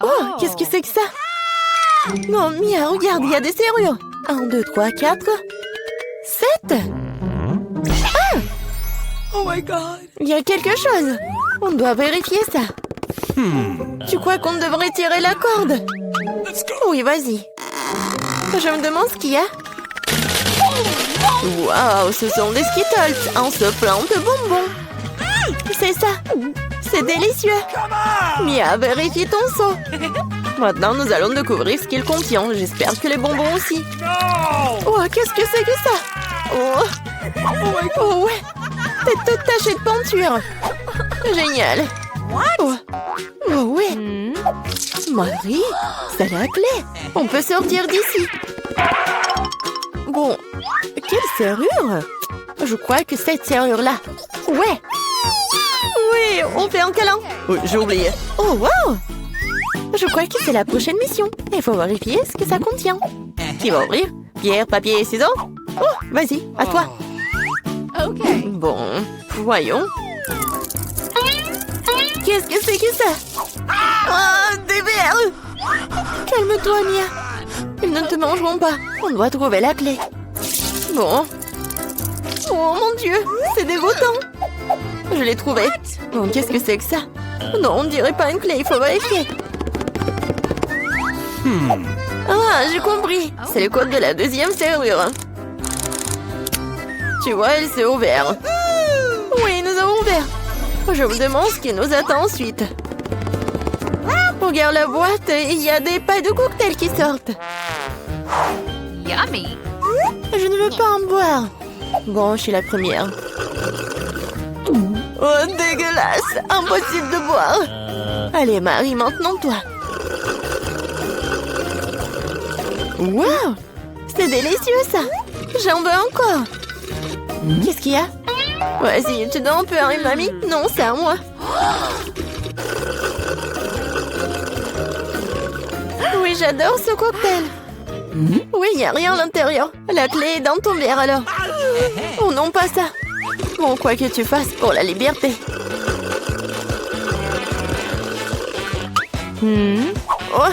Oh, qu'est-ce que c'est que ça? Non, Mia, regarde, il y a des serrures. 1, 2, 3, 4, 7. Ah! Oh my God! Il y a quelque chose. On doit vérifier ça. Tu crois qu'on devrait tirer la corde? Let's go! Oui, vas-y. Je me demande ce qu'il y a. Waouh, ce sont des Skittles. On se plante de bonbons. C'est ça. C'est délicieux. Mia, vérifie ton seau. Maintenant, nous allons découvrir ce qu'il contient. J'espère que les bonbons aussi. No! Oh, qu'est-ce que c'est que ça? Oh, oh ouais. T'es toute tachée de peinture. Génial. Oh, oh ouais. Marie, c'est la clé. On peut sortir d'ici. Bon, quelle serrure? Je crois que cette serrure-là. Ouais. Oui, on fait un câlin. Oui, j'ai oublié. Oh, wow. Je crois que c'est la prochaine mission. Il faut vérifier ce que ça contient. Qui va ouvrir? Pierre, papier et ciseaux? Oh, vas-y, à toi. Ok. Bon, voyons. Qu'est-ce que c'est que ça? Oh, des vers! Calme-toi, Mia. Ils ne te mangeront pas. On doit trouver la clé. Bon. Oh mon Dieu, c'est dégoûtant. Je l'ai trouvé. Bon, qu'est-ce que c'est que ça? Non, on dirait pas une clé, il faut vérifier. Ah, j'ai compris. C'est le code de la deuxième serrure. Tu vois, elle s'est ouverte. Oui, nous avons ouvert. Je me demande ce qui nous attend ensuite. Regarde la boîte, il y a des pailles de cocktail qui sortent. Yummy. Je ne veux pas en boire. Bon, je suis la première. Oh, dégueulasse! Impossible de boire. Allez, Marie, maintenant toi. Wow! C'est délicieux, ça. J'en veux encore. Qu'est-ce qu'il y a? Vas-y, tu donnes un peu à une mamie? Non, c'est à moi. Oui, j'adore ce cocktail. Oui, il n'y a rien à l'intérieur. La clé est dans ton verre, alors. Oh non, pas ça. Bon, quoi que tu fasses pour la liberté. Oh,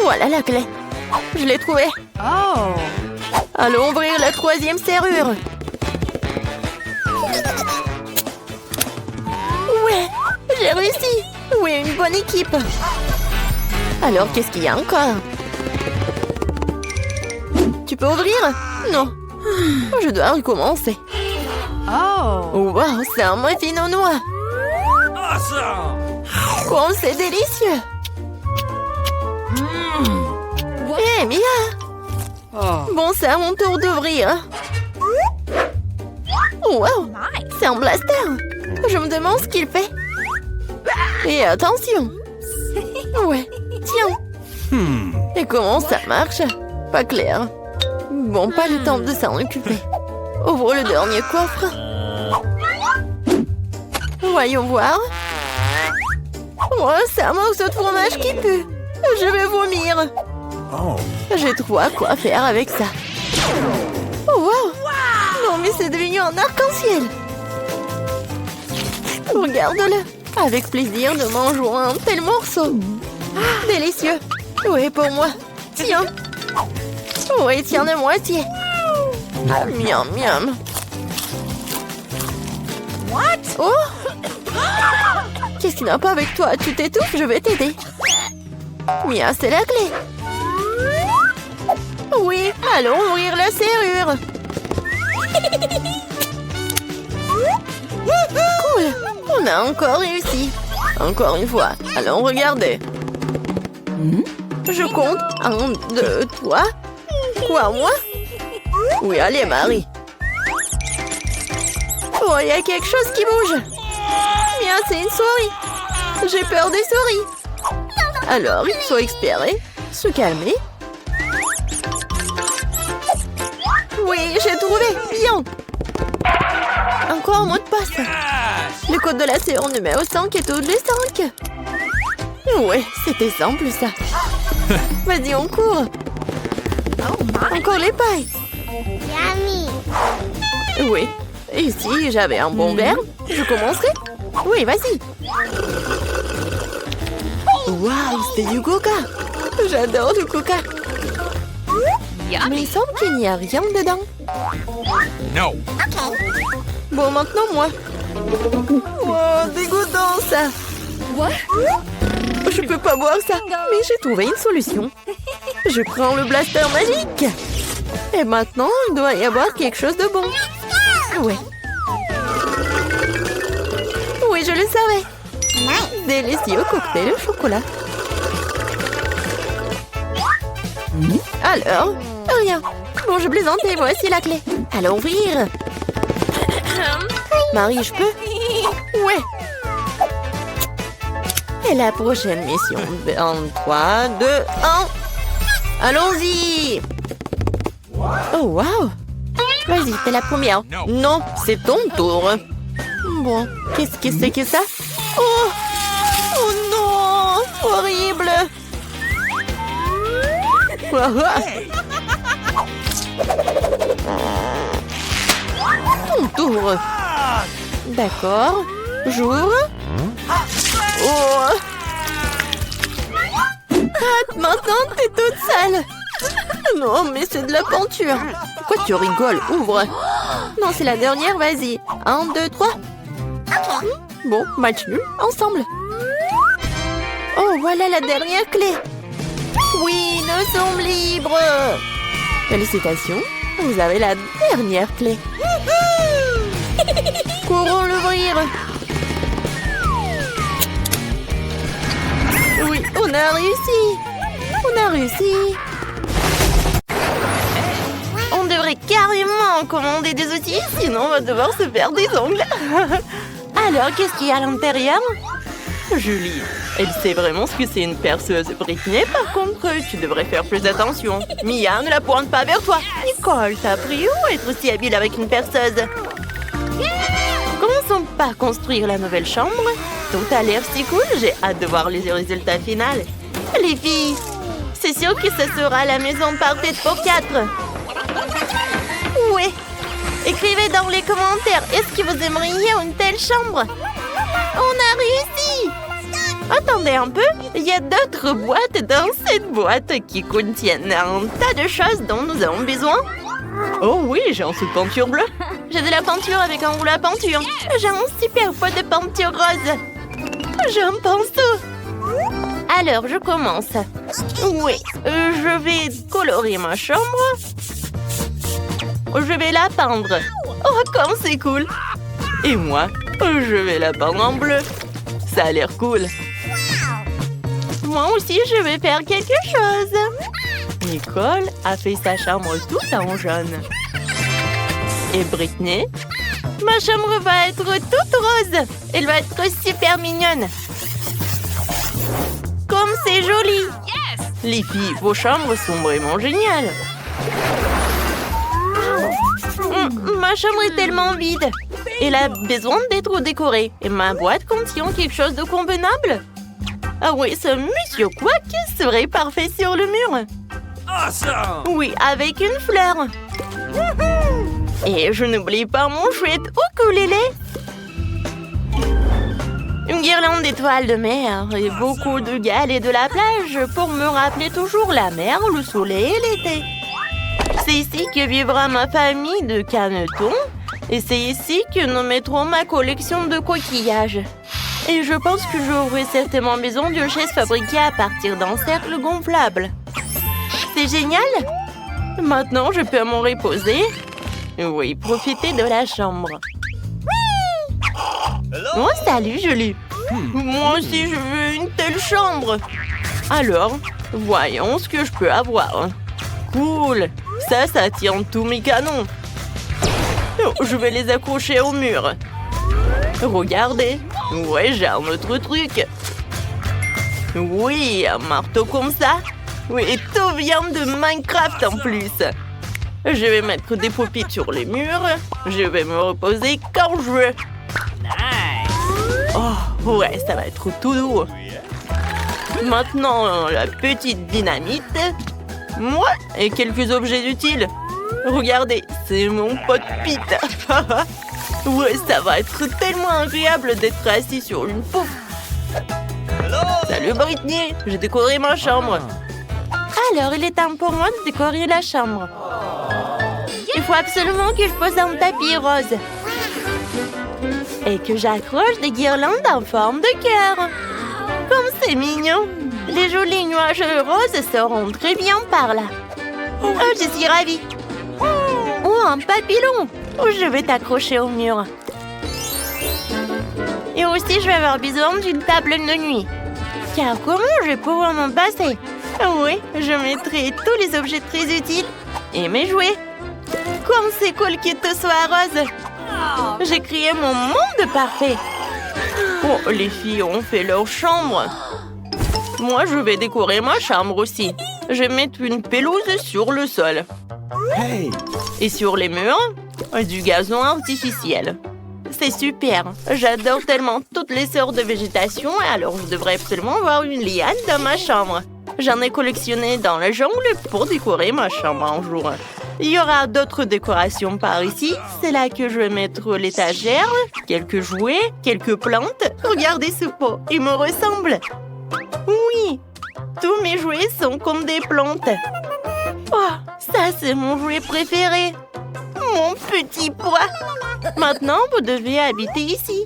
voilà la clé. Je l'ai trouvée. Oh. Allons ouvrir la troisième serrure. Ouais, j'ai réussi. Oui, une bonne équipe. Alors, qu'est-ce qu'il y a encore? Tu peux ouvrir? Non. Je dois recommencer. Oh. Wow, c'est un muffin au noix. Awesome! Oh, c'est délicieux. Hé, Mia. Oh. Bon, c'est à mon tour d'ouvrir. Wow, Nice. c'est un blaster. Je me demande ce qu'il fait. Et attention. Ouais, tiens. Et comment ça marche? Pas clair. Bon, pas le temps de s'en occuper. Ouvre le dernier coffre. Voyons voir. Oh, c'est un morceau de fromage qui pue. Je vais vomir. Oh. J'ai trop à quoi faire avec ça. Oh, wow. Non, mais c'est devenu un arc-en-ciel. Regarde-le. Avec plaisir, nous mangeons un tel morceau. Délicieux. Oui, pour moi. Tiens. Oui, tiens de moitié. Miam, miam. What? Oh! Qu'est-ce qui n'a pas avec toi? Tu t'étouffes, je vais t'aider. Mia, c'est la clé. Oui, allons ouvrir la serrure. Cool, on a encore réussi. Encore une fois, allons regarder. Je compte. 1, 2, 3. Quoi, moi? Oui, allez, Marie. Oh, il y a quelque chose qui bouge. Bien, c'est une souris. J'ai peur des souris. Alors, il faut espérer, se calmer. Oui, j'ai trouvé. Bien. Encore un mot de passe. Le code de la séance numéro 5 est tous les 5. Ouais, c'était simple, ça. Vas-y, on court. Oh my. Encore les pailles. Yummy. Oui. Et si j'avais un bon verre, je commencerai. Oui, vas-y. Waouh, c'est du coca. J'adore le coca. Mais il semble qu'il n'y a rien dedans. No. Bon, maintenant moi. Oh, dégoûtant ça. What? Je peux pas boire ça. Mais j'ai trouvé une solution. Je prends le blaster magique. Et maintenant, il doit y avoir quelque chose de bon. Ouais. Oui, je le savais. Délicieux cocktail au chocolat. Alors, rien. Bon, je plaisantais, voici la clé. Allons ouvrir. Marie, je peux? Ouais. Et la prochaine mission. En 3, 2, 1. Allons-y. Oh, waouh. Vas-y, t'es la première. Non, c'est ton tour. Bon, qu'est-ce que c'est que ça? Oh! Oh non! Horrible! Ton tour. D'accord. J'ouvre. Oh! Ah, maintenant, t'es toute sale. Non, mais c'est de la peinture. Pourquoi tu rigoles? Ouvre. Non, c'est la dernière, vas-y. 1, 2, 3. Bon, match nul, ensemble. Oh, voilà la dernière clé. Oui, nous sommes libres. Félicitations, vous avez la dernière clé. Courons l'ouvrir. Oui, on a réussi. On a réussi. On devrait carrément commander des outils, sinon on va devoir se faire des ongles. Alors, qu'est-ce qu'il y a à l'intérieur? Julie, elle sait vraiment ce que c'est une perceuse. Britney, par contre, tu devrais faire plus attention. Mia, ne la pointe pas vers toi. Nicole, t'as appris où être aussi habile avec une perceuse? Commençons par construire la nouvelle chambre. Tout a l'air si cool, j'ai hâte de voir les résultats finaux. Les filles, c'est sûr que ce sera la maison parfaite pour 4. Ouais. Écrivez dans les commentaires, est-ce que vous aimeriez une telle chambre? On a réussi! Attendez un peu, il y a d'autres boîtes dans cette boîte qui contiennent un tas de choses dont nous avons besoin. Oh oui, j'ai un sou de peinture bleue. J'ai de la peinture avec un rouleau à peinture. J'ai un super pot de peinture rose. J'ai un pinceau. Alors, je commence. Oui, je vais colorer ma chambre. Je vais la peindre. Oh, comme c'est cool. Et moi, je vais la peindre en bleu. Ça a l'air cool. Moi aussi, je vais faire quelque chose. Nicole a fait sa chambre toute en jaune. Et Britney? Ma chambre va être toute rose. Elle va être super mignonne. Comme c'est joli. Les filles, vos chambres sont vraiment géniales. Ma chambre est tellement vide. Elle a besoin d'être décorée. Et ma boîte contient quelque chose de convenable. Ah oui, ce monsieur Quack serait parfait sur le mur. Awesome! Oui, avec une fleur. Et je n'oublie pas mon chouette ukulélé. Une guirlande d'étoiles de mer et beaucoup de galets de la plage pour me rappeler toujours la mer, le soleil et l'été. C'est ici que vivra ma famille de canetons et c'est ici que nous mettrons ma collection de coquillages. Et je pense que j'aurai certainement besoin d'une chaise fabriquée à partir d'un cercle gonflable. C'est génial! Maintenant, je peux m'en reposer. Oui, profiter de la chambre. Oh, salut, Julie. Moi aussi, je veux une telle chambre. Alors, voyons ce que je peux avoir. Cool. Ça tient tous mes canons. Oh, je vais les accrocher au mur. Regardez. Ouais, j'ai un autre truc. Oui, un marteau comme ça. Oui, et tout vient de Minecraft en plus. Je vais mettre des poupées sur les murs. Je vais me reposer quand je veux. Oh, ouais, ça va être tout doux. Maintenant, la petite dynamite. Moi, et quelques objets utiles. Regardez, c'est mon pote Pete. Ouais, ça va être tellement agréable d'être assis sur une pouffe. Salut Britney, j'ai décoré ma chambre. Alors, il est temps pour moi de décorer la chambre. Il faut absolument que je pose un tapis rose. Et que j'accroche des guirlandes en forme de cœur. Comme c'est mignon. Les jolis nuages roses seront très bien par là. Oh, je suis ravie. Oh, un papillon. Oh, je vais t'accrocher au mur. Et aussi, je vais avoir besoin d'une table de nuit. Car comment je vais pouvoir m'en passer? Oui, je mettrai tous les objets très utiles et mes jouets. Comme c'est cool que tout soit rose. J'ai créé mon monde parfait. Oh, les filles ont fait leur chambre. Moi, je vais décorer ma chambre aussi. Je vais mettre une pelouse sur le sol. Hey! Et sur les murs, du gazon artificiel. C'est super. J'adore tellement toutes les sortes de végétation, alors je devrais absolument avoir une liane dans ma chambre. J'en ai collectionné dans la jungle pour décorer ma chambre un jour. Il y aura d'autres décorations par ici. C'est là que je vais mettre l'étagère, quelques jouets, quelques plantes. Regardez ce pot, il me ressemble. Oui, tous mes jouets sont comme des plantes. Oh, ça c'est mon jouet préféré. Mon petit pois. Maintenant, vous devez habiter ici.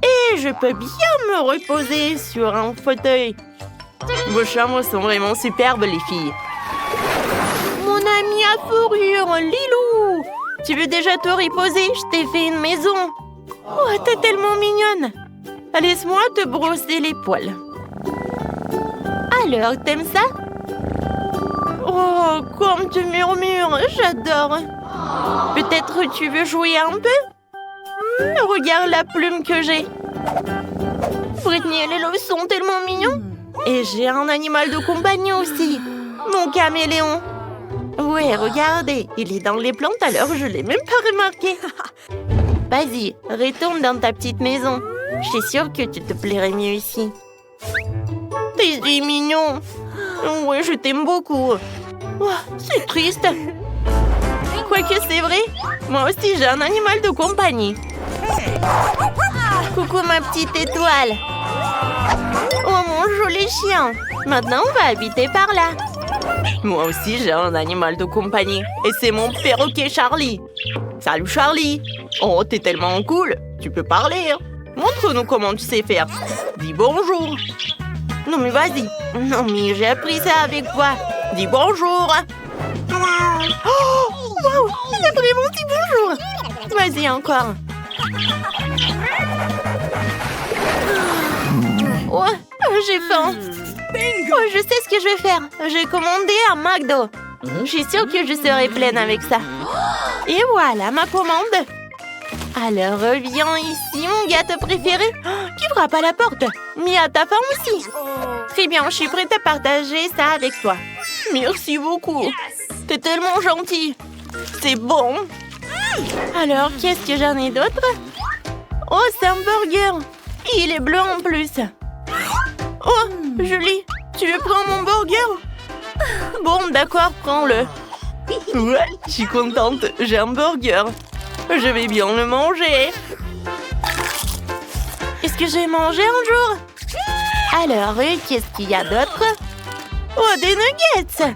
Et je peux bien me reposer sur un fauteuil. Vos chambres sont vraiment superbes, les filles. Mon ami à fourrure, Lilou. Tu veux déjà te reposer? Je t'ai fait une maison. Oh, t'es tellement mignonne. Laisse-moi te brosser les poils. Alors, t'aimes ça? Oh, comme tu murmures, j'adore. Peut-être tu veux jouer un peu? Regarde la plume que j'ai. Britney et Lilo sont tellement mignons. Et j'ai un animal de compagnie aussi. Mon caméléon. Ouais, regardez, il est dans les plantes alors je l'ai même pas remarqué. Vas-y, retourne dans ta petite maison. Je suis sûre que tu te plairais mieux ici. T'es mignon. Ouais, je t'aime beaucoup. Oh, c'est triste. Quoique c'est vrai, moi aussi j'ai un animal de compagnie. Coucou ma petite étoile. Oh mon joli chien. Maintenant on va habiter par là. Moi aussi j'ai un animal de compagnie. Et c'est mon perroquet Charlie. Salut Charlie. Oh t'es tellement cool. Tu peux parler. Montre-nous comment tu sais faire. Dis bonjour. Non mais vas-y. Non mais j'ai appris ça avec toi. Dis bonjour. Oh, wow, il a vraiment dit bonjour. Vas-y encore. Oh, j'ai faim. Oh, je sais ce que je vais faire. J'ai commandé un McDo. Je suis sûre que je serai pleine avec ça. Et voilà ma commande. Alors, viens ici, mon gâteau préféré. Qui frappe à la porte? Mia, t'as faim aussi? Très bien, je suis prête à partager ça avec toi. Merci beaucoup. T'es tellement gentil. C'est bon. Alors, qu'est-ce que j'en ai d'autre? Oh, c'est un burger. Et il est bleu en plus. Oh, Julie, tu veux prendre mon burger? Bon, d'accord, prends-le. Ouais, je suis contente. J'ai un burger. Je vais bien le manger. Est-ce que j'ai mangé un jour? Alors, qu'est-ce qu'il y a d'autre? Oh, des nuggets!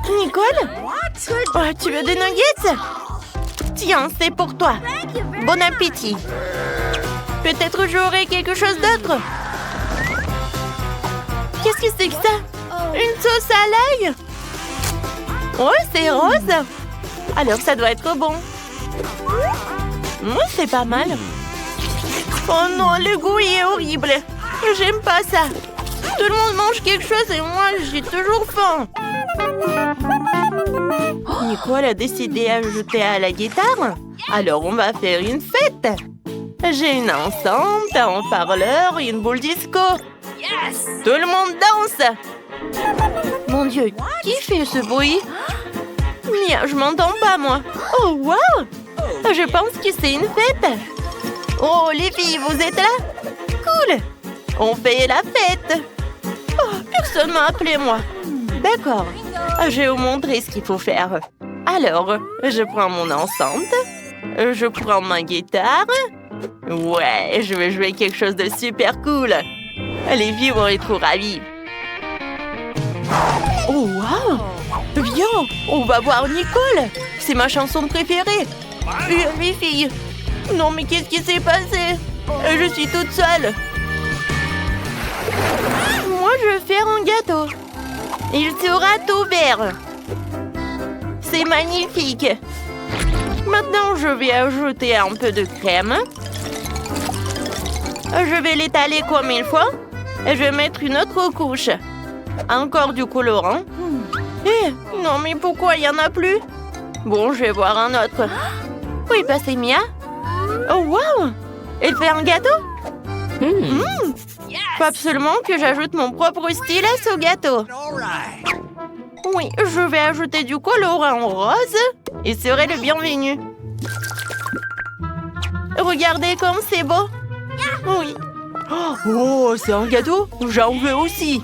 Nicole? Oh, tu veux des nuggets? Tiens, c'est pour toi. Bon appétit. Peut-être j'aurai quelque chose d'autre. Qu'est-ce que c'est que ça? Une sauce à l'ail? Oh, c'est rose. Alors, ça doit être bon. C'est pas mal. Oh non, le goût est horrible. J'aime pas ça. Tout le monde mange quelque chose et moi, j'ai toujours faim. Nicole a décidé d'ajouter à la guitare. Alors, on va faire une fête. J'ai une enceinte, un haut-parleur et une boule disco. Tout le monde danse. Mon Dieu, qui fait ce bruit? Mia, je m'entends pas, moi. Oh, wow! Je pense que c'est une fête. Oh, les filles, vous êtes là? Cool! On fait la fête. Oh, personne m'a appelé, moi. D'accord. Je vais vous montrer ce qu'il faut faire. Alors, je prends mon enceinte. Je prends ma guitare. Ouais, je vais jouer quelque chose de super cool. Les filles vont être trop ravies. Oh, wow! Viens, on va voir Nicole. C'est ma chanson préférée. Les filles. Non, mais qu'est-ce qui s'est passé? Je suis toute seule. Moi, je vais faire un gâteau. Il sera tout vert. C'est magnifique. Maintenant, je vais ajouter un peu de crème. Je vais l'étaler comme il faut. Et je vais mettre une autre couche. Encore du colorant. Eh, non, mais pourquoi il n'y en a plus? Bon, je vais voir un autre. Oui, bah c'est Mia. Oh, wow! Elle fait un gâteau? Faut absolument que j'ajoute mon propre style à ce gâteau. All right. Oui, je vais ajouter du colorant rose et serai le bienvenu. Regardez comme c'est beau. Oui. Oh, c'est un gâteau? J'en veux aussi.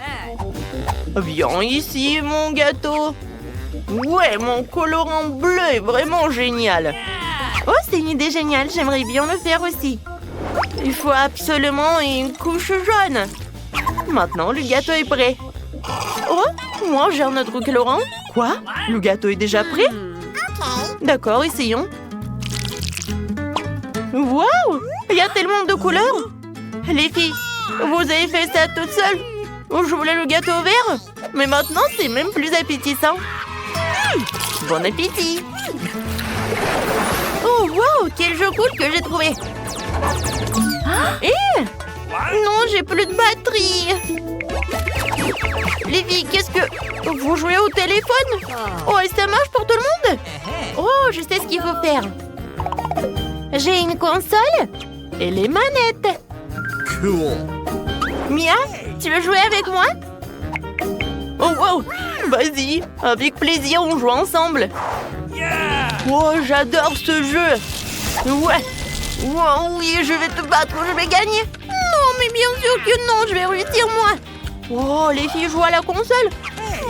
Viens ici, mon gâteau. Ouais, mon colorant bleu est vraiment génial. Oh, c'est une idée géniale. J'aimerais bien le faire aussi. Il faut absolument une couche jaune. Maintenant, le gâteau est prêt. Oh, moi j'ai un autre colorant. Quoi? Le gâteau est déjà prêt? D'accord, essayons. Waouh! Il y a tellement de couleurs. Les filles, vous avez fait ça toute seule? Je voulais le gâteau vert, mais maintenant c'est même plus appétissant. Bon appétit! Oh, wow! Quel jeu cool que j'ai trouvé! Eh! Non, j'ai plus de batterie! Les filles, qu'est-ce que... Vous jouez au téléphone? Oh, et ça marche pour tout le monde? Oh, je sais ce qu'il faut faire. J'ai une console et les manettes. Cool. Mia, tu veux jouer avec moi? Oh, wow! Vas-y, avec plaisir, on joue ensemble. Yeah. Oh, j'adore ce jeu. Ouais. Wow, oui, je vais te battre, je vais gagner. Non, mais bien sûr que non, je vais réussir moi. Oh, les filles jouent à la console.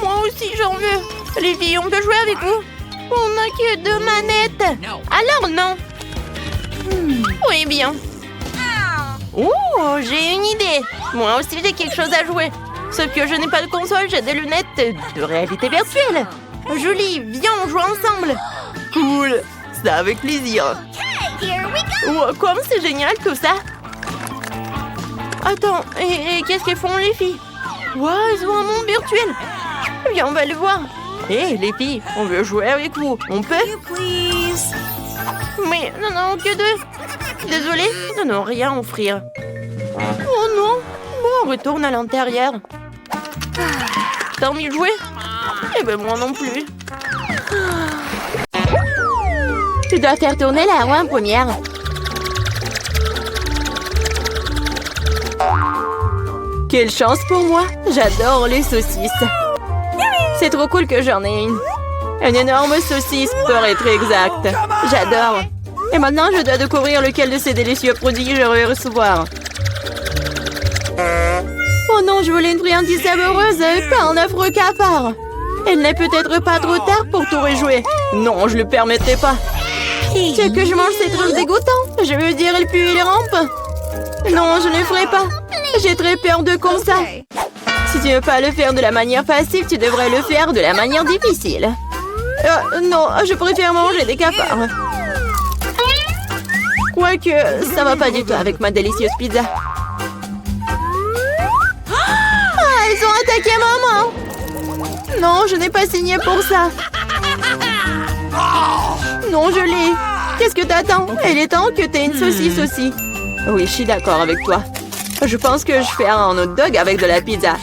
Moi aussi, j'en veux. Les filles, on peut jouer avec vous? On n'a que 2 manettes. Alors non. Oui, bien. Oh, j'ai une idée. Moi aussi, j'ai quelque chose à jouer. Sauf que je n'ai pas de console, j'ai des lunettes de réalité virtuelle. Julie, viens, on joue ensemble. Cool. Ça avec plaisir. Oh, comme c'est génial tout ça. Attends, et qu'est-ce qu'elles font les filles? Wow, elles ont un monde virtuel. Viens, on va le voir. Hé, les filles, on veut jouer avec vous. On peut? Mais non, que 2. Désolée, non, rien à offrir. Oh non. Bon, on retourne à l'intérieur. T'as envie de jouer? Eh ben moi non plus. Tu dois faire tourner la roue en première. Quelle chance pour moi! J'adore les saucisses. C'est trop cool que j'en ai une. Une énorme saucisse, pour être exact. J'adore. Et maintenant, je dois découvrir lequel de ces délicieux produits je vais recevoir. Oh non, je voulais une friandise savoureuse, pas un affreux cafard. Il n'est peut-être pas trop tard pour tout rejouer. Non, je le permettrai pas. Ce que je mange, c'est trop dégoûtant. Je veux dire, il pue et il rampe. Non, je ne le ferai pas. J'ai très peur de comme ça. Si tu ne veux pas le faire de la manière facile, tu devrais le faire de la manière difficile. Non, je préfère manger des cafards. Quoique, ça va pas du tout avec ma délicieuse pizza. Ah, ils ont attaqué maman! Non, je n'ai pas signé pour ça. Non, je l'ai. Qu'est-ce que t'attends? Il est temps que t'aies une saucisse aussi. Oui, je suis d'accord avec toi. Je pense que je fais un hot dog avec de la pizza.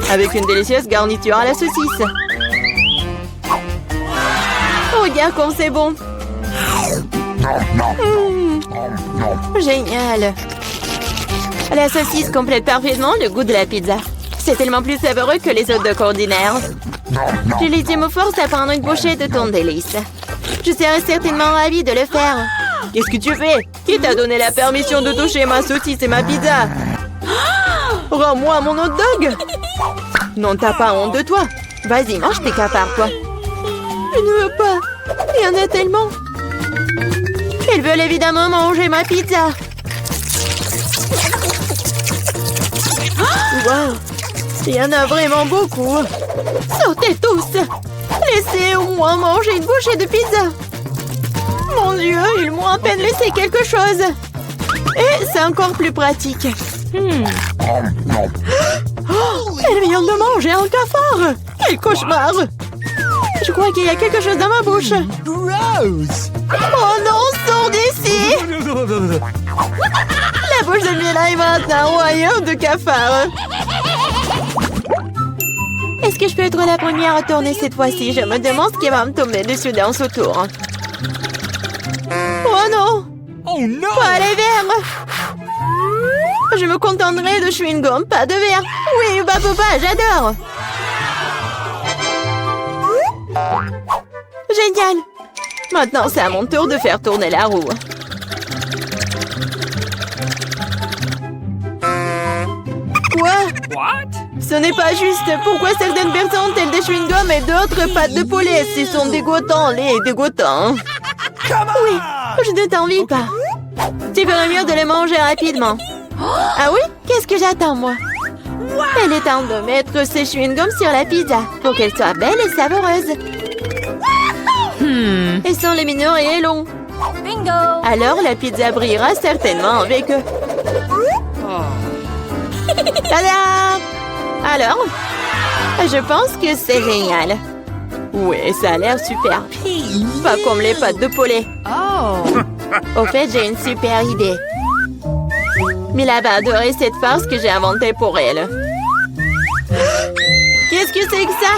Avec une délicieuse garniture à la saucisse. Oh, regarde comme c'est bon. Génial. La saucisse complète parfaitement le goût de la pizza. C'est tellement plus savoureux que les hot dogs ordinaires. Julie me force à prendre une bouchée de ton délice. Je serais certainement ravie de le faire. Qu'est-ce que tu fais? Qui t'a donné la permission de toucher ma saucisse et ma pizza? Rends-moi mon hot dog! Non, t'as pas honte de toi. Vas-y, mange tes cafards, toi. Je ne veux pas. Il y en a tellement. Ils veulent évidemment manger ma pizza. Wow! Il y en a vraiment beaucoup. Sortez tous! Laissez au moins manger une bouchée de pizza. Mon Dieu, ils m'ont à peine laissé quelque chose. Et c'est encore plus pratique. Oh, elle vient de manger un cafard. Quel cauchemar! Je crois qu'il y a quelque chose dans ma bouche. Gross! Oh non, sors d'ici! La bouche de Mila est maintenant un royaume de cafards. Est-ce que je peux être la première à tourner cette fois-ci? Je me demande ce qui va me tomber dessus dans ce tour. Oh non! Oh no! Pas les verres! Je me contenterai de chewing-gum, pas de verre. Oui, bah papa, j'adore. Génial! Maintenant, c'est à mon tour de faire tourner la roue. Quoi? What? Ce n'est pas juste. Pourquoi certaines personnes ont-elles des chewing-gums et d'autres pâtes de poulet? Ils sont dégoûtants, les dégoûtants. Oui, je ne t'envie pas. Tu ferais mieux de les manger rapidement. Ah oui? Qu'est-ce que j'attends, moi? Il est temps de mettre ces chewing-gums sur la pizza pour qu'elle soit belle et savoureuse. Ils sont lumineux et longs. Bingo! Alors, la pizza brillera certainement avec eux. Tada! Alors, je pense que c'est génial. Oui, ça a l'air super. Pas comme les pâtes de poulet. Oh! Au fait, j'ai une super idée. Mila va adorer cette farce que j'ai inventée pour elle. Qu'est-ce que c'est que ça?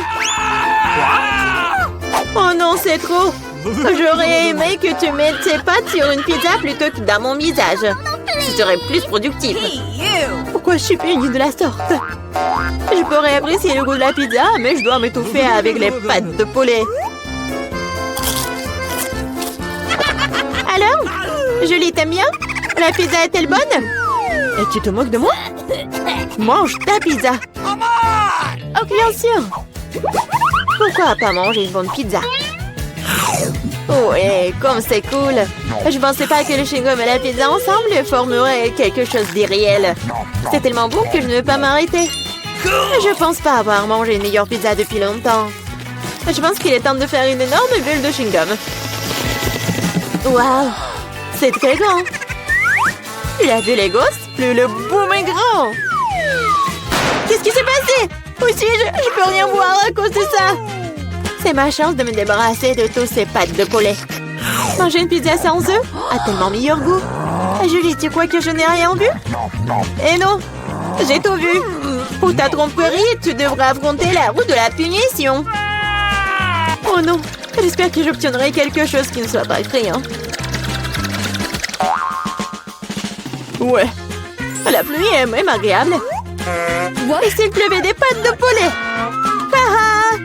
Oh non, c'est trop. J'aurais aimé que tu mettes tes pâtes sur une pizza plutôt que dans mon visage. Ce serait plus productif. Pourquoi je suis punie de la sorte? Je pourrais apprécier le goût de la pizza, mais je dois m'étouffer avec les pâtes de poulet. Alors? Julie, t'aimes bien? La pizza est-elle bonne? Et tu te moques de moi? Mange ta pizza. Oh, bien sûr. Pourquoi pas manger une bonne pizza? Ouais, comme c'est cool. Je pensais pas que le chewing-gum et la pizza ensemble formeraient quelque chose d'irréel. C'est tellement bon que je ne veux pas m'arrêter. Je pense pas avoir mangé une meilleure pizza depuis longtemps. Je pense qu'il est temps de faire une énorme bulle de chewing-gum. Waouh, c'est très grand. Tu l'as vu les gosses? Plus le boom est grand. Qu'est-ce qui s'est passé? Où suis-je? Je peux rien voir à cause de ça. C'est ma chance de me débarrasser de tous ces pâtes de poulet. Manger une pizza sans œufs a tellement meilleur goût. Julie, tu crois que je n'ai rien vu? Eh non, j'ai tout vu. Pour ta tromperie, tu devras affronter la roue de la punition. Oh non, j'espère que j'obtiendrai quelque chose qui ne soit pas effrayant. Ouais, la pluie est même agréable. Et s'il pleuvait des pâtes de poulet? Ah!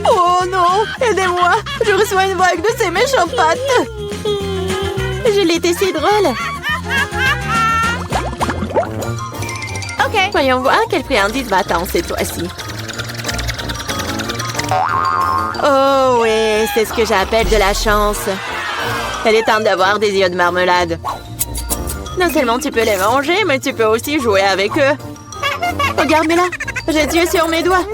Oh non, aidez-moi, je reçois une vague de ces méchantes pâtes. Je l'étais si drôle. Ok, voyons voir quelle friandise va-t-on cette fois-ci. Oh oui, c'est ce que j'appelle de la chance. Elle est temps d'avoir des yeux de marmelade. Non seulement tu peux les manger, mais tu peux aussi jouer avec eux. Regarde-moi là, j'ai des yeux sur mes doigts.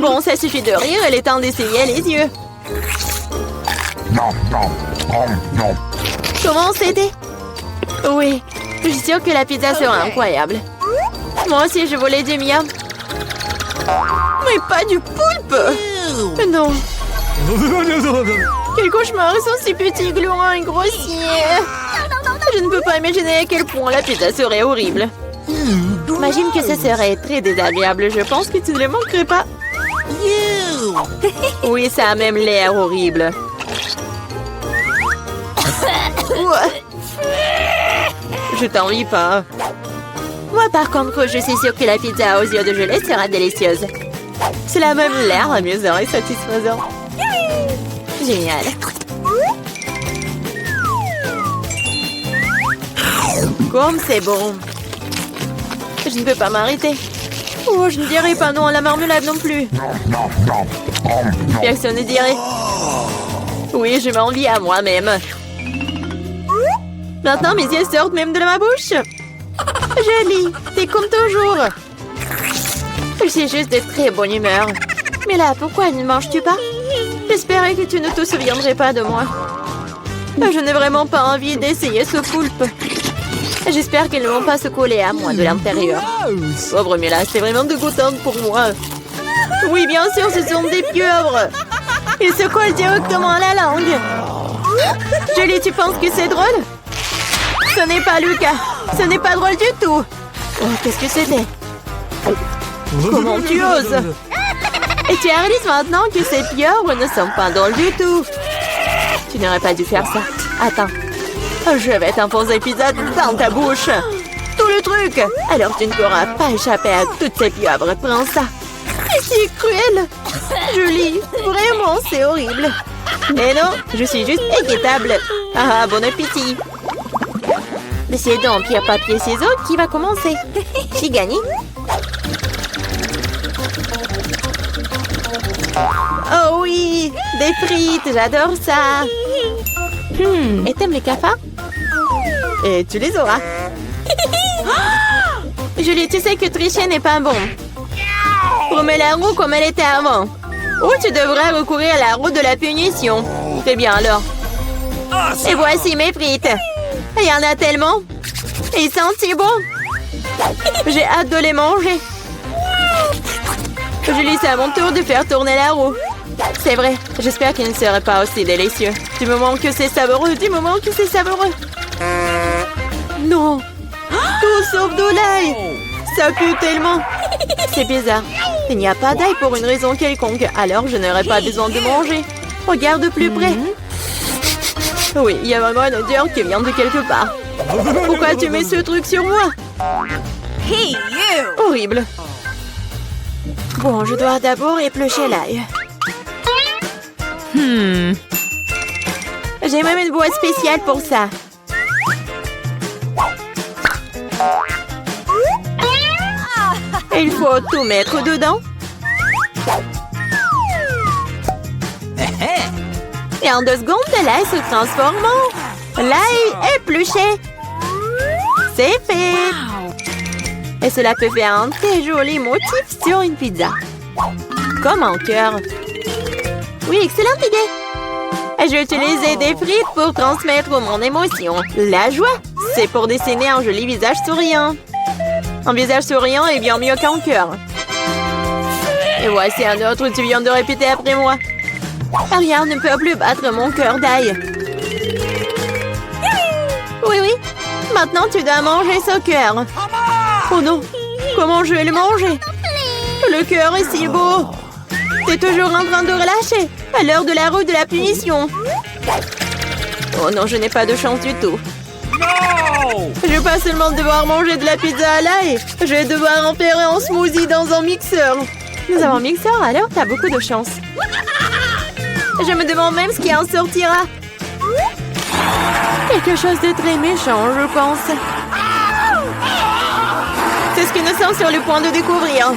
Bon, ça suffit de rire, il est temps d'essayer les yeux. Comment c'était? Oui, je suis sûre que la pizza sera incroyable. Moi aussi, je voulais du miam. Mais pas du poulpe! Non. Quel cauchemar, ils sont si petits, gluants et grossiers. Je ne peux pas imaginer à quel point la pizza serait horrible. Imagine que ce serait très désagréable. Je pense que tu ne le manquerais pas. Oui, ça a même l'air horrible. Je t'envie pas. Moi, par contre, je suis sûre que la pizza aux yeux de gelée sera délicieuse. Cela a même l'air amusant et satisfaisant. Génial. Comme c'est bon. Je ne peux pas m'arrêter. Oh, je ne dirai pas non à la marmelade non plus. Personne ne dirait. Oui, je m'envie à moi-même. Maintenant, mes yeux sortent même de ma bouche. Jolie, t'es comme toujours. Je suis juste de très bonne humeur. Mais là, pourquoi ne manges-tu pas? J'espérais que tu ne te souviendrais pas de moi. Je n'ai vraiment pas envie d'essayer ce poulpe. J'espère qu'ils ne vont pas se coller à moi de l'intérieur. Gross. Pauvre Mila, c'est vraiment dégoûtant pour moi. Oui, bien sûr, ce sont des pieuvres. Ils se collent directement à la langue. Julie, tu penses que c'est drôle? Ce n'est pas Lucas. Ce n'est pas drôle du tout. Oh, qu'est-ce que c'était? Comment tu oses? Et tu réalises maintenant que ces pieuvres ne sont pas drôles du tout. Tu n'aurais pas dû faire ça. Attends. Je vais t'enfoncer pizza dans ta bouche. Tout le truc. Alors tu ne pourras pas échapper à toutes ces pieuvres. Prends ça. C'est cruel. Julie, vraiment, c'est horrible. Mais non, je suis juste équitable. Ah, bon appétit. Mais c'est donc pierre, papier, ciseaux qui va commencer. J'ai gagné. Oh oui, des frites, j'adore ça. Et t'aimes les cafards? Et tu les auras. Julie, tu sais que tricher n'est pas bon. Remets la roue comme elle était avant. Ou tu devrais recourir à la roue de la punition. Très bien alors. Et voici mes frites. Il y en a tellement. Et ils sentent si bon. J'ai hâte de les manger. Julie, c'est à mon tour de faire tourner la roue. C'est vrai, j'espère qu'il ne serait pas aussi délicieux. Du moment que c'est savoureux, du moment que c'est savoureux. Non, tout sauf de l'ail. Ça pue tellement. C'est bizarre. Il n'y a pas d'ail pour une raison quelconque, alors je n'aurai pas besoin de manger. Regarde de plus près. Oui, il y a vraiment une odeur qui vient de quelque part. Pourquoi tu mets ce truc sur moi? Hey, you! Horrible. Bon, je dois d'abord éplucher l'ail. J'ai même une boîte spéciale pour ça. Il faut tout mettre dedans. Et en 2 secondes, l'ail se transforme en l'ail épluché. C'est fait. Et cela peut faire un très joli motif sur une pizza. Comme un cœur. Oui, excellente idée. J'ai utilisé des frites pour transmettre mon émotion. La joie, c'est pour dessiner un joli visage souriant. Un visage souriant est bien mieux qu'un cœur. Et voici un autre que tu viens de répéter après moi. Rien ne peut plus battre mon cœur d'ail. Oui, oui. Maintenant, tu dois manger ce cœur. Oh non, comment je vais le manger? Le cœur est si beau. T'es toujours en train de relâcher à l'heure de la roue de la punition. Oh non, je n'ai pas de chance du tout. Je vais pas seulement devoir manger de la pizza à l'ail, je vais devoir en faire un smoothie dans un mixeur. Nous avons un mixeur, alors t'as beaucoup de chance. Je me demande même ce qui en sortira. Quelque chose de très méchant, je pense. C'est ce que nous sommes sur le point de découvrir.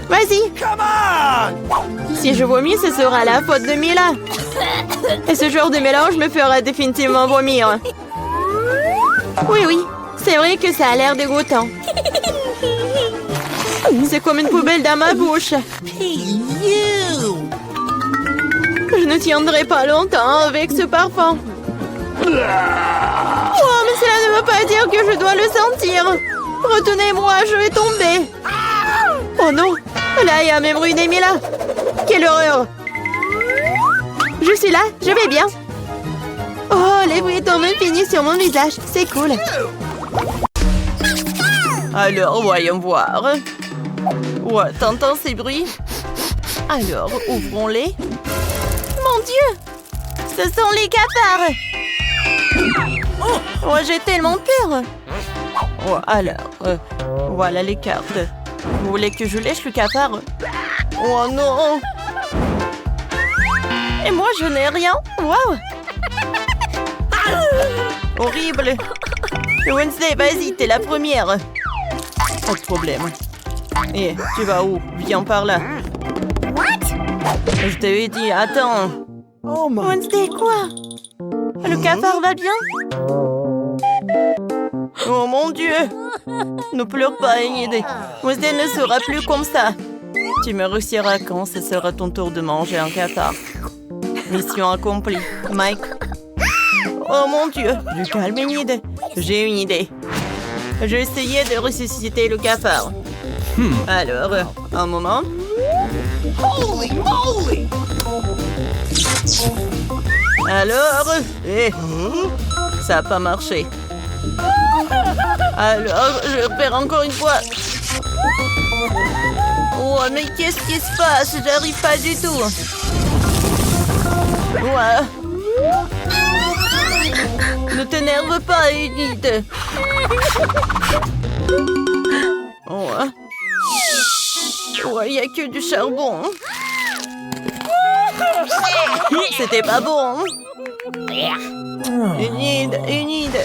Vas-y. Si je vomis, ce sera la faute de Mila. Et ce genre de mélange me fera définitivement vomir. Oui, oui. C'est vrai que ça a l'air dégoûtant. C'est comme une poubelle dans ma bouche. Je ne tiendrai pas longtemps avec ce parfum. Oh, mais cela ne veut pas dire que je dois le sentir. Retenez-moi, je vais tomber. Oh non, là, il y a même ruiné Mila. Quelle horreur. Je suis là, je vais bien. Oh, les frites ont même fini sur mon visage. C'est cool. Alors, voyons voir. Ouais, t'entends ces bruits? Alors, ouvrons-les. Mon Dieu! Ce sont les cafards! Oh, j'ai tellement peur! Oh, alors, voilà les cartes. Vous voulez que je lèche le cafard? Oh non! Et moi, je n'ai rien! Waouh! Horrible! Wednesday, vas-y, t'es la première! Pas de problème. Et tu vas où? Viens par là. Je t'avais dit, attends. Oh my. Wednesday, quoi? Le cafard va bien? Oh mon Dieu! Ne pleure pas, Enid. Wednesday ne sera plus comme ça. Tu me réussiras quand ce sera ton tour de manger un cafard. Mission accomplie. Mike. Oh mon Dieu! Du calme, Enid. J'ai une idée. Je vais essayer de ressusciter le cafard. Alors, un moment. Holy moly! Alors, ça n'a pas marché. Alors, je perds encore une fois. Oh, mais qu'est-ce qui se passe? J'arrive pas du tout. Ouais. Ne t'énerve pas, Enid. Ouais. Ouais, il n'y a que du charbon. C'était pas bon. Enid.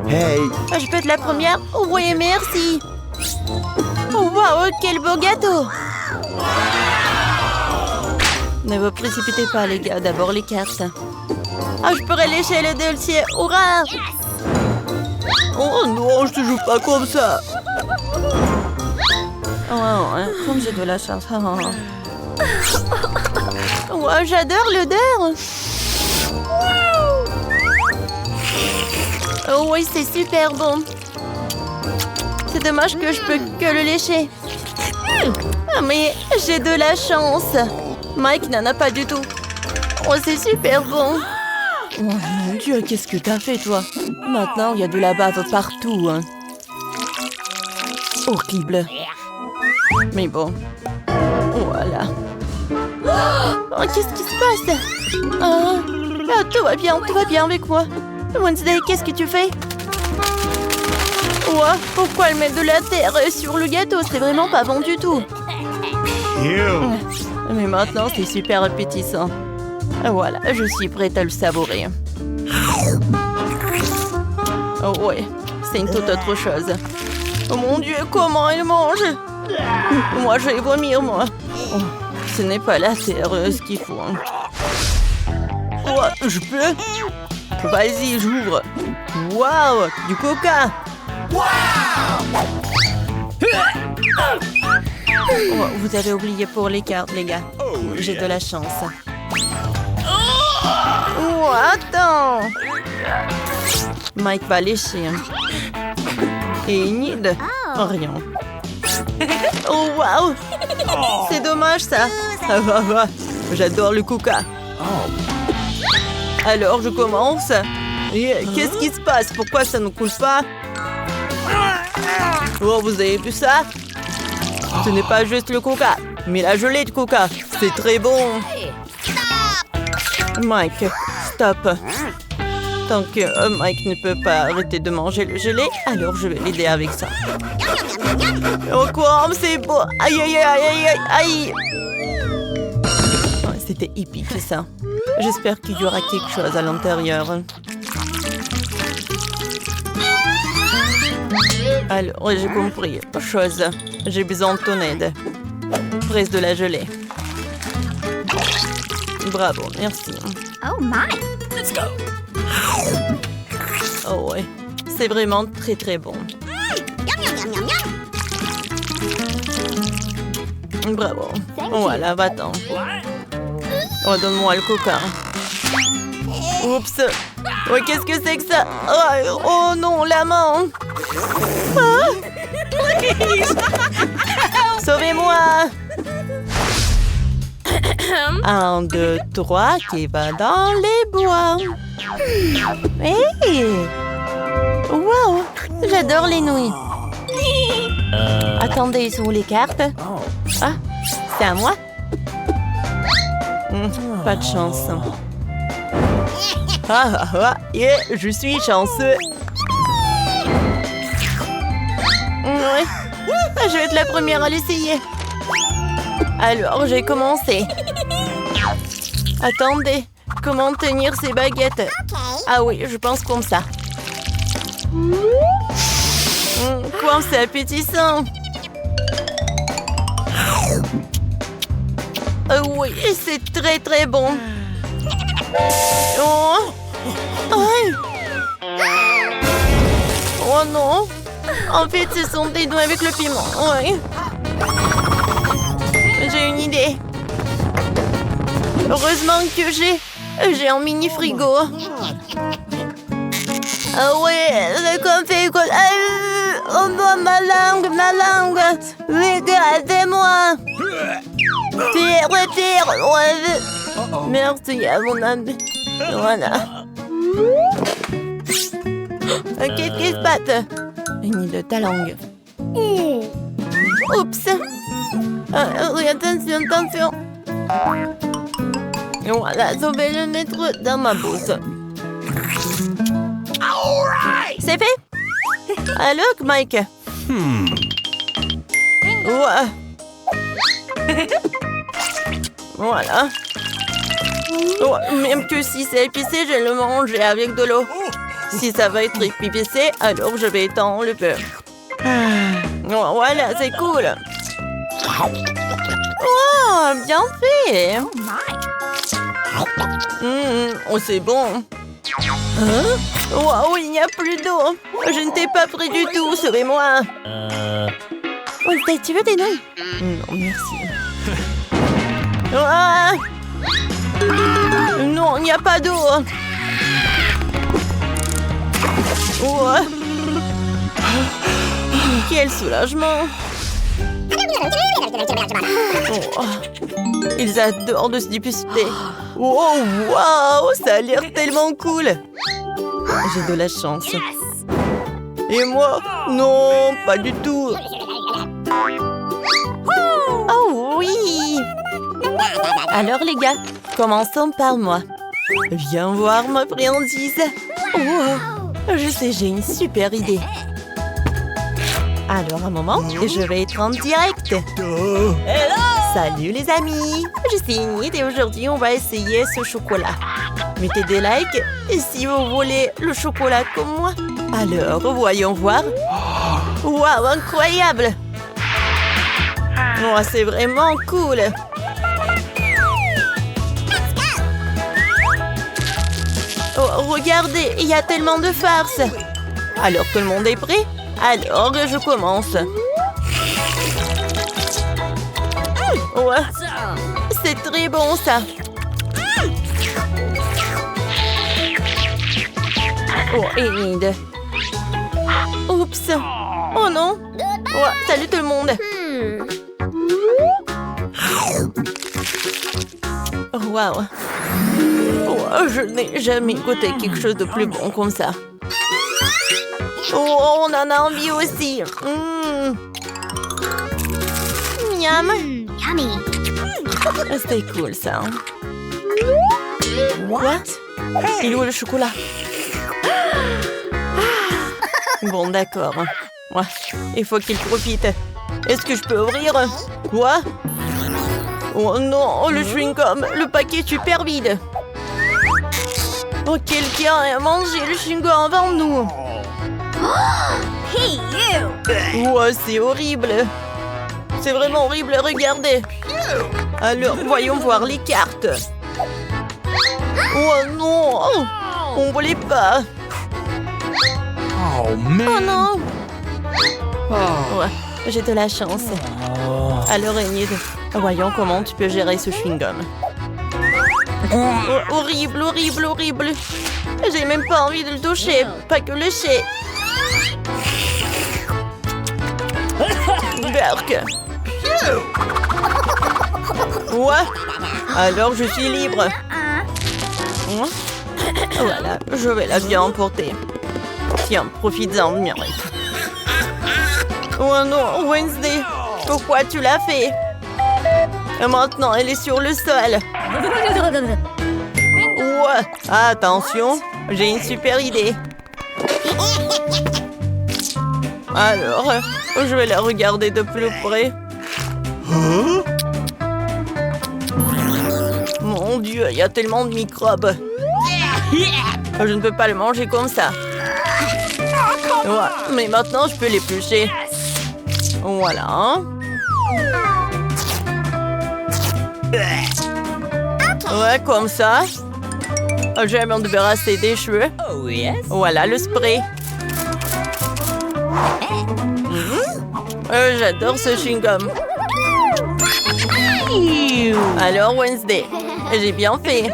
Hey. Ah, je peux être la première? Oh, oui, merci. Oh, wow, quel beau gâteau. Ne vous précipitez pas, les gars. D'abord, les cartes. Ah, je pourrais lécher le dossier. Hurrah! Oh non, je te joue pas comme ça. Oh, comme j'ai de la chance. Oh, j'adore l'odeur. Oh oui, c'est super bon. C'est dommage que je peux que le lécher. Ah, mais j'ai de la chance. Mike n'en a pas du tout. Oh, c'est super bon. Oh mon Dieu, qu'est-ce que t'as fait, toi? Maintenant, il y a de la bave partout. Hein. Horrible. Mais bon. Voilà. Oh, qu'est-ce qui se passe? Tout va bien avec moi. Wednesday, qu'est-ce que tu fais? Ouais, pourquoi elle met de la terre sur le gâteau? C'est vraiment pas bon du tout. Mais maintenant, c'est super appétissant. Voilà, je suis prête à le savourer. Oh ouais, c'est une toute autre chose. Oh mon Dieu, comment elle mange? Moi, je vais vomir, moi. Oh, ce n'est pas la terre ce qu'il faut. Hein. Ouais, je peux? Vas-y, j'ouvre. Waouh, du coca. Oh, vous avez oublié pour les cartes, les gars. J'ai de la chance. Oh, attends. Mike va lécher. Et Enid? Rien. Oh, waouh. C'est dommage, ça. J'adore le coca. Alors, je commence. Qu'est-ce qui se passe? Pourquoi ça ne coule pas? Oh, vous avez vu ça? Ce n'est pas juste le coca, mais la gelée de coca. C'est très bon. Mike, stop. Tant que Mike ne peut pas arrêter de manger le gelé, alors je vais l'aider avec ça. Oh, quoi? C'est beau. Aïe, aïe, aïe, aïe, aïe. Oh, c'était épique, ça. J'espère qu'il y aura quelque chose à l'intérieur. Alors, j'ai compris. Chose. J'ai besoin de ton aide. Presse de la gelée. Bravo, merci. Oh my! Let's go! Oh ouais, c'est vraiment très très bon. Bravo. Voilà, va-t'en. Oh, donne-moi le coca. Oups. Oh, qu'est-ce que c'est que ça? Oh non, la main. Sauvez-moi. 1, 2, 3, qui va dans les bois. Hey! Wow! J'adore les nouilles. Attendez, ils sont où les cartes? Ah, c'est à moi? Pas de chance. Yeah, je suis chanceux. Ouais. Je vais être la première à l'essayer. Alors, j'ai commencé. Attendez, comment tenir ces baguettes? Ah oui, je pense comme ça. Quoi, c'est appétissant. Oui, c'est très très bon. Oh. Oh non. En fait, ce sont des noix avec le piment. Ouais. J'ai une idée. Heureusement que j'ai un mini frigo. Ah ouais, le confet. Oh non, ma langue. Regardez-moi. Tire. Ouais. Merci à mon ami. Voilà. Qu'est-ce qui se passe? Une de ta langue. Oups. Attention. Voilà, je vais le mettre dans ma bouche. C'est fait? Alors, Mike? Ouais. Voilà. Ouais, même que si c'est épicé, je le mange avec de l'eau. Si ça va être épicé, alors je vais étendre le beurre. Voilà, c'est cool. Oh, bien fait. Oh, c'est bon. Hein? Wow, il n'y a plus d'eau. Je ne t'ai pas pris du tout, sauvez-moi. Oh, tu veux des nouilles? Non, merci. Ah! Non, il n'y a pas d'eau. Oh. Quel soulagement. Oh. Ils adorent de se disputer. Oh, wow, ça a l'air tellement cool. J'ai de la chance. Et moi? Non, pas du tout. Oh oui. Alors les gars, commençons par moi. Viens voir ma friandise. Oh, je sais, j'ai une super idée. Alors un moment, je vais être en direct. Salut les amis, je suis Enid et aujourd'hui on va essayer ce chocolat. Mettez des likes si vous voulez le chocolat comme moi. Alors voyons voir. Waouh, incroyable. Oh, c'est vraiment cool. Oh, regardez, il y a tellement de farce. Alors tout le monde est prêt? Alors je commence. Ouais, c'est très bon ça. Oh, Enid. Oups. Oh non. Ouais, salut tout le monde. Oh, wow. Oh, je n'ai jamais goûté quelque chose de plus bon comme ça. Oh, on en a envie aussi. Miam. Yummy. C'était cool ça. What? Il est où le chocolat? Bon, d'accord. Ouais, il faut qu'il profite. Est-ce que je peux ouvrir? Quoi? Oh non, le chewing-gum, le paquet est super vide. Oh, quelqu'un a mangé le chewing-gum avant nous. Hey, you. Ouais, c'est horrible. C'est vraiment horrible, regardez. Alors, voyons voir les cartes. Oh non, on ne voulait pas. Oh, man. Oh non. Ouais, j'ai de la chance. Alors, Enid, voyons comment tu peux gérer ce chewing-gum. Oh, horrible, horrible, horrible. J'ai même pas envie de le toucher, pas que le lécher. Berk. Ouais. Alors je suis libre. Voilà, je vais la bien emporter. Tiens, profites-en, Mireille. Oh non, Wednesday, pourquoi tu l'as fait? Et maintenant, elle est sur le sol. Ouais, attention, j'ai une super idée. Alors, je vais la regarder de plus près. Mon Dieu, il y a tellement de microbes. Je ne peux pas le manger comme ça. Ouais, mais maintenant, je peux l'éplucher. Voilà. Ouais, comme ça. Je vais m'en débarrasser des cheveux. Voilà le spray. J'adore ce chewing-gum. Alors, Wednesday, j'ai bien fait.